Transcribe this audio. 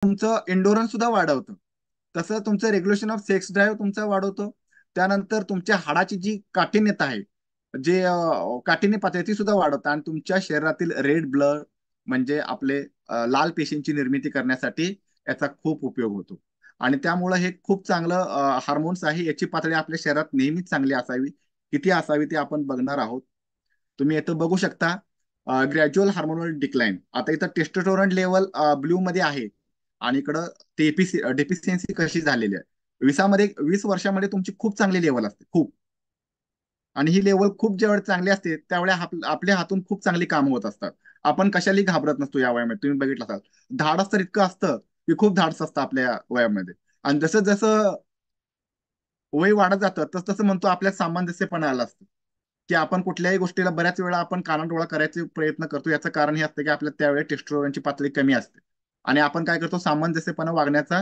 तुमचं एंडोरन्स सुद्धा वाढवतं. तसं तुमचं रेग्युलेशन ऑफ सेक्स ड्राईव्ह तुमचा वाढवतो. त्यानंतर तुमच्या हाडाची जी काठिण्यता आहे, जे काठिण्य पातळी ती सुद्धा वाढवतं आणि तुमच्या शरीरातील रेड ब्लड म्हणजे आपले लाल पेशींची निर्मिती करण्यासाठी याचा खूप उपयोग होतो. आणि त्यामुळं हे खूप चांगलं हार्मोन्स आहे. याची पातळी आपल्या शरीरात नेहमीच चांगली असावी. किती असावी ते आपण बघणार आहोत. तुम्ही इथं बघू शकता ग्रॅज्युअल हार्मोनल डिक्लाइन. आता इथं टेस्टोस्टेरोन लेवल ब्ल्यू मध्ये आहे आणि इकडं डेफिशियन्सी कशी झालेली आहे. 20 वर्षामध्ये तुमची खूप चांगली लेवल असते, खूप. आणि ही लेवल खूप ज्यावेळेस चांगली असते त्यावेळेस आपल्या हातून खूप चांगली कामं होत असतात. आपण कशालाही घाबरत नसतो या वयामध्ये. तुम्ही बघितलं असाल, धाडस तर इतकं असतं की खूप धाडस असतं आपल्या वयामध्ये. आणि जसं जसं वय वाढत जातं तस तसं म्हणतो आपल्यात सामंजस्यपणा आला असतं, की आपण कुठल्याही गोष्टीला बऱ्याच वेळा आपण कानाडोळा करायचे प्रयत्न करतो. याचं कारण हे असतं की आपल्या त्यावेळेस टेस्टोस्टेरोनची पातळी कमी असते आणि आपण काय करतो, सामंजस्यपणा वागण्याचा